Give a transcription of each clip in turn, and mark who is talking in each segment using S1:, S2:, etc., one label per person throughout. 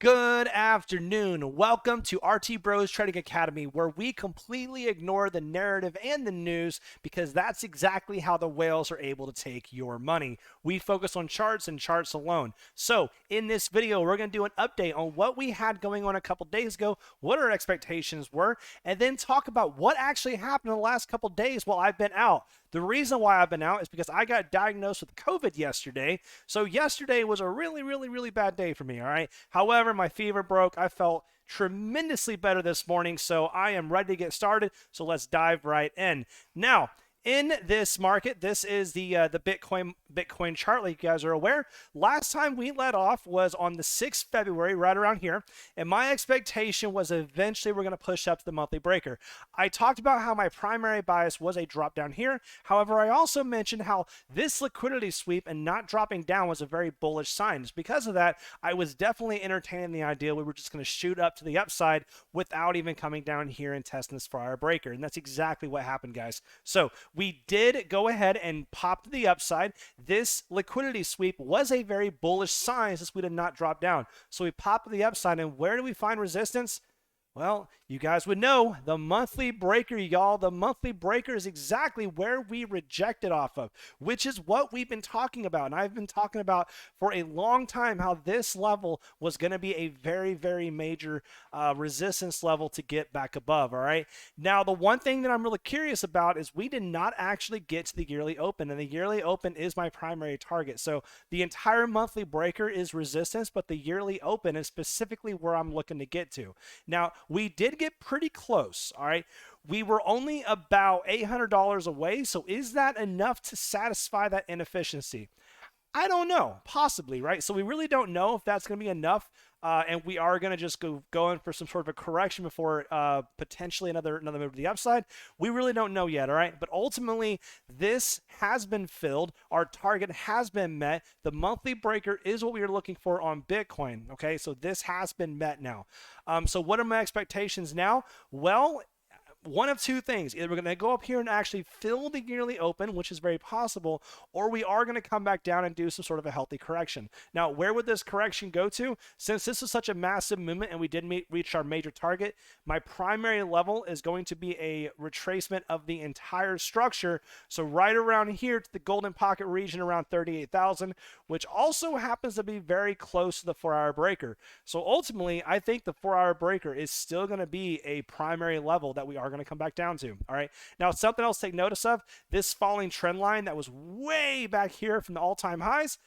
S1: Good afternoon. Welcome to RTBro's Trading Academy, where we completely ignore the narrative and the news because that's exactly how the whales are able to take your money. We focus on charts and charts alone. So in this video, we're going to do an update on what we had going on a couple days ago, what our expectations were, and then talk about what actually happened in the last couple days while I've been out. The reason why I've been out is because I got diagnosed with COVID yesterday. So yesterday was a really bad day for me, all right? However, my fever broke. I felt tremendously better this morning, so I am ready to get started. So let's dive right in. Now, in this market, this is the Bitcoin chart, like you guys are aware. Last time we let off was on the 6th February, right around here, and my expectation was eventually we're going to push up to the monthly breaker. I talked about how my primary bias was a drop down here. However, I also mentioned how this liquidity sweep and not dropping down was a very bullish sign. It's because of that, I was definitely entertaining the idea we were just going to shoot up to the upside without even coming down here and testing this 4-hour breaker, and that's exactly what happened, guys. So we did go ahead and pop to the upside. This liquidity sweep was a very bullish sign since we did not drop down. So we popped to the upside, and where do we find resistance? Well, you guys would know the monthly breaker, y'all. The monthly breaker is exactly where we rejected off of, which is what we've been talking about. And I've been talking about for a long time how this level was going to be a very major resistance level to get back above, all right? Now, the one thing that I'm really curious about is we did not actually get to the yearly open, and the yearly open is my primary target. So the entire monthly breaker is resistance, but the yearly open is specifically where I'm looking to get to. Now, we did get pretty close, all right? We were only about $800 away, so is that enough to satisfy that inefficiency? I don't know, possibly, right? So we really don't know if that's going to be enough, and we are going to just go in for some sort of a correction before potentially another move to the upside. We really don't know yet, all right? But ultimately, this has been filled. Our target has been met. The monthly breaker is what we are looking for on Bitcoin, okay? So this has been met now. So what are my expectations now? Well, one of two things. Either we're going to go up here and actually fill the yearly open, which is very possible, or we are going to come back down and do some sort of a healthy correction. Now, where would this correction go to? Since this is such a massive movement and we did reach our major target, my primary level is going to be a retracement of the entire structure. So right around here to the golden pocket region around 38,000, which also happens to be very close to the 4-hour breaker. So ultimately, I think the 4-hour breaker is still going to be a primary level that we are going to come back down to. All right. Now, something else to take notice of, this falling trend line that was way back here from the all-time highs,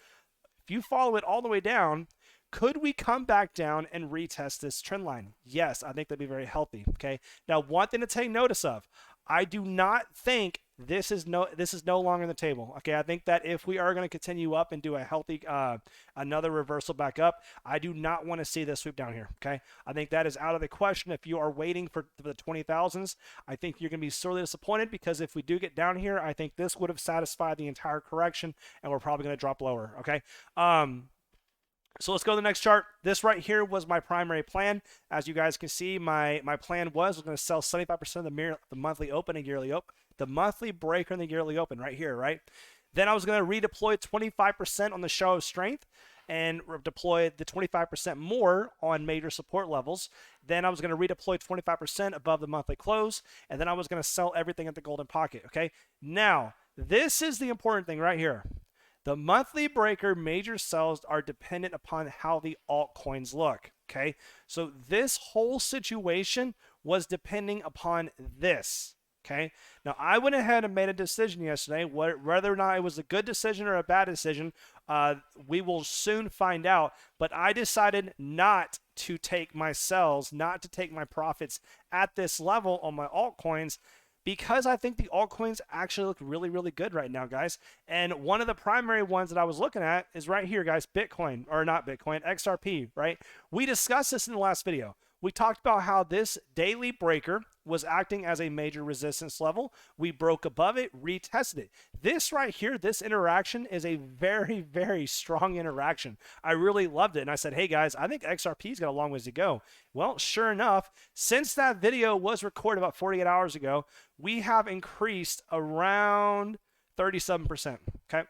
S1: if you follow it all the way down, could we come back down and retest this trend line? Yes, I think that'd be very healthy. Okay. Now, one thing to take notice of, I do not think this is no longer on the table. Okay, I think that if we are going to continue up and do a healthy another reversal back up, I do not want to see this sweep down here. Okay, I think that is out of the question. If you are waiting for the 20,000s, I think you're going to be sorely disappointed, because if we do get down here, I think this would have satisfied the entire correction, and we're probably going to drop lower. Okay. So let's go to the next chart. This right here was my primary plan. As you guys can see, my plan was going to sell 75% of the monthly open and yearly open, the monthly breaker and the yearly open right here, right? Then I was going to redeploy 25% on the show of strength and deploy the 25% more on major support levels. Then I was going to redeploy 25% above the monthly close, and then I was going to sell everything at the golden pocket, okay? Now, this is the important thing right here. The monthly breaker major sells are dependent upon how the altcoins look, okay? So this whole situation was depending upon this, okay? Now, I went ahead and made a decision yesterday. Whether or not it was a good decision or a bad decision, we will soon find out. But I decided not to take my sells, not to take my profits at this level on my altcoins, because I think the altcoins actually look really good right now, guys. And one of the primary ones that I was looking at is right here, guys, Bitcoin, or not Bitcoin, XRP, right? We discussed this in the last video. We talked about how this daily breaker was acting as a major resistance level. We broke above it, retested it. This right here, this interaction is a very strong interaction. I really loved it. And I said, hey guys, I think XRP's got a long ways to go. Well, sure enough, since that video was recorded about 48 hours ago, we have increased around 37%, okay?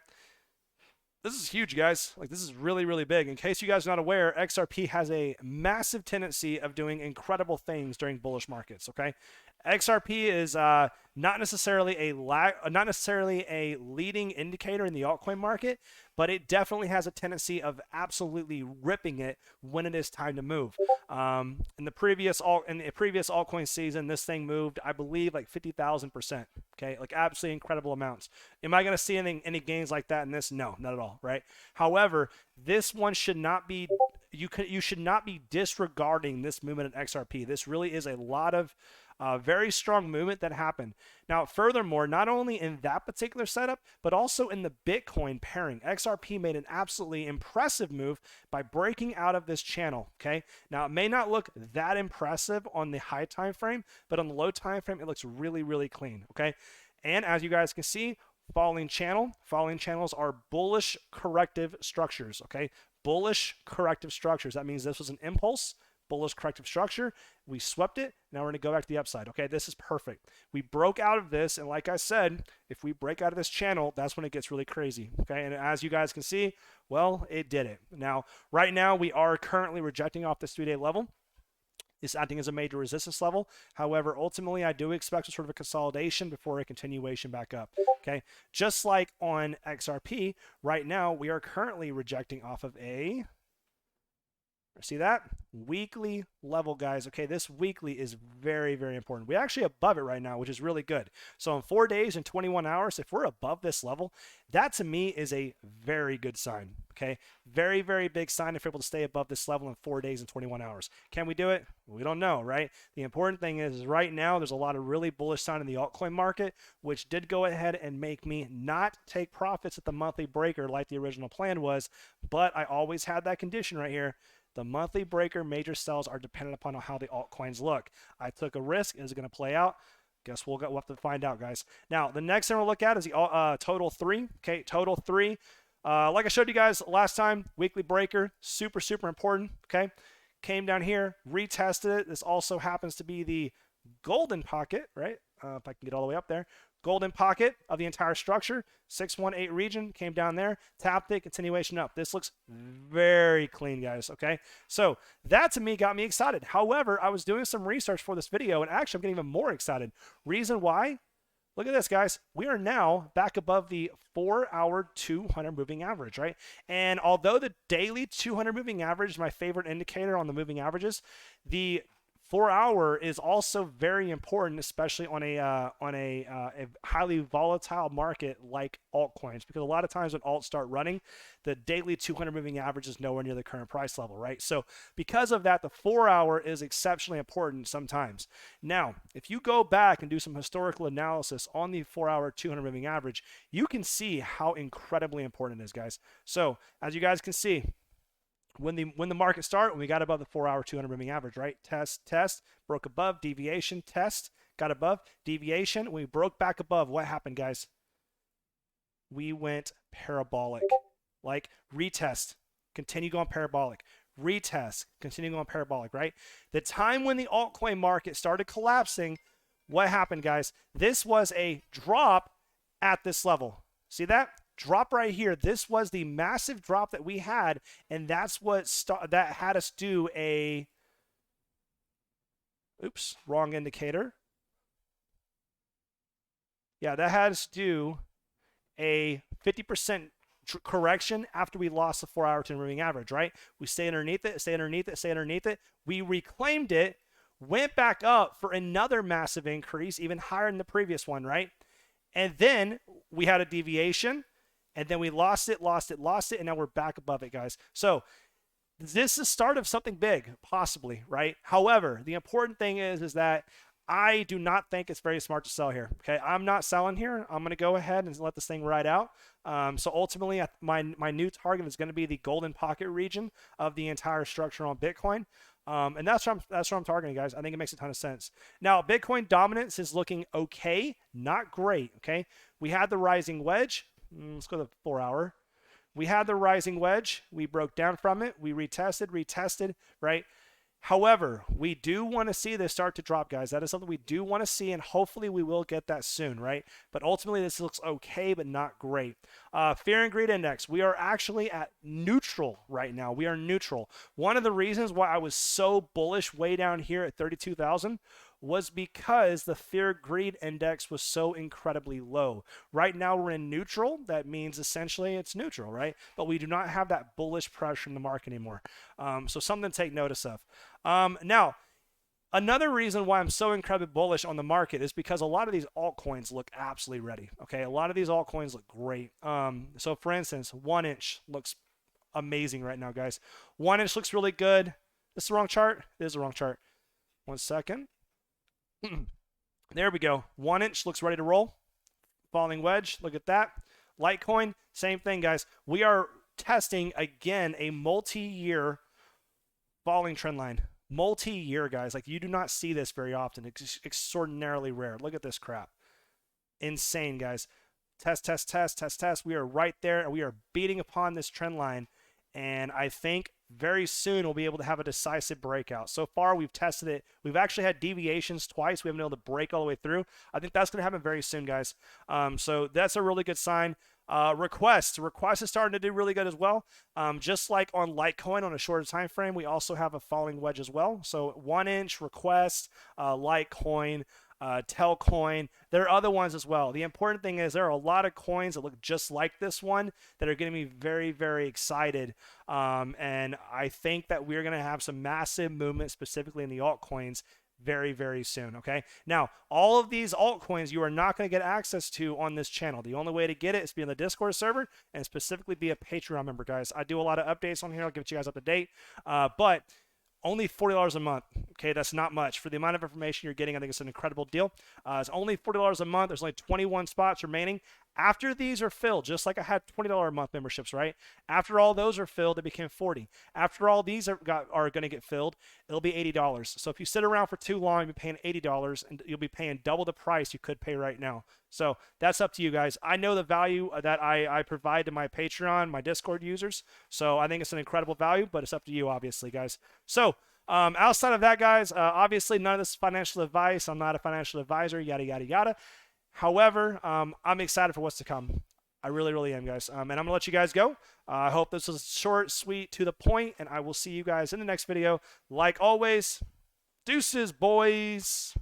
S1: This is huge, guys. Like, this is really, really big. In case you guys are not aware, XRP has a massive tendency of doing incredible things during bullish markets. Okay, XRP is not necessarily a leading indicator in the altcoin market, but it definitely has a tendency of absolutely ripping it when it is time to move. In the previous altcoin season, this thing moved, I believe, like 50,000%. Okay, like absolutely incredible amounts. Am I going to see any gains like that in this? No, not at all. Right. However, this one should not be. You should not be disregarding this movement in XRP. This really is a lot of very strong movement that happened. Now, furthermore, not only in that particular setup, but also in the Bitcoin pairing, XRP made an absolutely impressive move by breaking out of this channel. Okay. Now, it may not look that impressive on the high time frame, but on the low time frame, it looks really, really clean. Okay. And as you guys can see, falling channels are bullish corrective structures. Okay. Bullish corrective structures. That means this was an impulse, bullish corrective structure. We swept it. Now we're going to go back to the upside. Okay, this is perfect. We broke out of this, and like I said, if we break out of this channel, that's when it gets really crazy. Okay, and as you guys can see, well, it did it. Now, right now, we are currently rejecting off this 3-day level. It's acting as a major resistance level. However, ultimately, I do expect a sort of a consolidation before a continuation back up. Okay, just like on XRP, right now, we are currently rejecting off of a... See that? Weekly level, guys. Okay, this weekly is very, very important. We're actually above it right now, which is really good. So in 4 days and 21 hours, if we're above this level, that to me is a very good sign. Okay, very, very big sign if we're able to stay above this level in 4 days and 21 hours. Can we do it? We don't know, right? The important thing is right now there's a lot of really bullish sign in the altcoin market, which did go ahead and make me not take profits at the monthly breaker like the original plan was, but I always had that condition right here. The monthly breaker major sells are dependent upon how the altcoins look. I took a risk. Is it going to play out? Guess we'll have to find out, guys. Now, the next thing we'll look at is the total 3. Okay, total 3. Like I showed you guys last time, weekly breaker, super, super important. Okay, came down here, retested it. This also happens to be the golden pocket, right? If I can get all the way up there. Golden pocket of the entire structure, 618 region, came down there, tapped it, continuation up. This looks very clean, guys, okay? So that to me got me excited. However, I was doing some research for this video, and actually I'm getting even more excited. Reason why? Look at this, guys. We are now back above the 4-hour 200 moving average, right? And although the daily 200 moving average is my favorite indicator on the moving averages, the 4-hour is also very important, especially on a highly volatile market like altcoins, because a lot of times when alts start running, the daily 200 moving average is nowhere near the current price level, right? So because of that, the 4-hour is exceptionally important sometimes. Now, if you go back and do some historical analysis on the 4-hour 200 moving average, you can see how incredibly important it is, guys. So as you guys can see, when the market started, when we got above the 4-hour 200 moving average, right? Test, broke above, deviation, test, got above, deviation. When we broke back above, what happened, guys? We went parabolic. Like retest, continue going parabolic. Retest, continue going parabolic, right? The time when the altcoin market started collapsing, what happened, guys? This was a drop at this level. See that? Drop right here. This was the massive drop that we had, and that's what that had us do a oops, wrong indicator. Yeah, that had us do a 50% correction after we lost the 4-hour 200 moving average, right? We stay underneath it, stay underneath it, stay underneath it. We reclaimed it, went back up for another massive increase, even higher than the previous one, right? And then we had a deviation. And then we lost it, and now we're back above it, guys. So this is the start of something big, possibly, right? However, the important thing is that I do not think it's very smart to sell here, okay? I'm not selling here. I'm going to go ahead and let this thing ride out. So ultimately, my new target is going to be the golden pocket region of the entire structure on Bitcoin. And that's what I'm targeting, guys. I think it makes a ton of sense. Now, Bitcoin dominance is looking okay, not great, okay? We had the rising wedge. Let's go to the 4-hour. We had the rising wedge. We broke down from it. We retested, right? However, we do want to see this start to drop, guys. That is something we do want to see, and hopefully we will get that soon, right? But ultimately, this looks okay, but not great. Fear and Greed Index, we are actually at neutral right now. We are neutral. One of the reasons why I was so bullish way down here at 32,000 was because the Fear Greed Index was so incredibly low. Right now we're in neutral. That means essentially it's neutral, right? But we do not have that bullish pressure in the market anymore. So something to take notice of. Now, another reason why I'm so incredibly bullish on the market is because a lot of these altcoins look absolutely ready. Okay, a lot of these altcoins look great. So for instance, 1inch looks amazing right now, guys. 1inch looks really good. This is the wrong chart. This is the wrong chart. 1 second. There we go. 1inch looks ready to roll. Falling wedge. Look at that. Litecoin, same thing, guys. We are testing again a multi-year falling trend line. Multi-year, guys. Like, you do not see this very often. It's extraordinarily rare. Look at this crap. Insane, guys. Test, test, test, test, test. We are right there, and we are beating upon this trend line. And I think very soon we'll be able to have a decisive breakout. So far, we've tested it. We've actually had deviations twice. We haven't been able to break all the way through. I think that's going to happen very soon, guys. So that's a really good sign. Request is starting to do really good as well. Just like on Litecoin on a shorter time frame, we also have a falling wedge as well. So 1inch, Request, Litecoin, Telcoin. There are other ones as well. The important thing is there are a lot of coins that look just like this one that are going to be very, very excited. And I think that we're going to have some massive movement specifically in the altcoins very, very soon. Okay. Now, all of these altcoins you are not going to get access to on this channel. The only way to get it is to be in the Discord server and specifically be a Patreon member, guys. I do a lot of updates on here. I'll give you guys up to date. But only $40 a month. Okay, that's not much. For the amount of information you're getting, I think it's an incredible deal. It's only $40 a month. There's only 21 spots remaining. After these are filled, just like I had $20 a month memberships, right? After all those are filled, it became $40. After all these are going to get filled, it'll be $80. So if you sit around for too long, you'll be paying $80, and you'll be paying double the price you could pay right now. So that's up to you guys. I know the value that I provide to my Patreon, my Discord users. So I think it's an incredible value, but it's up to you, obviously, guys. So outside of that, guys, obviously none of this is financial advice. I'm not a financial advisor, yada, yada, yada. However, I'm excited for what's to come. I really, really am, guys. And I'm going to let you guys go. I hope this was short, sweet, to the point, and I will see you guys in the next video. Like always, deuces, boys.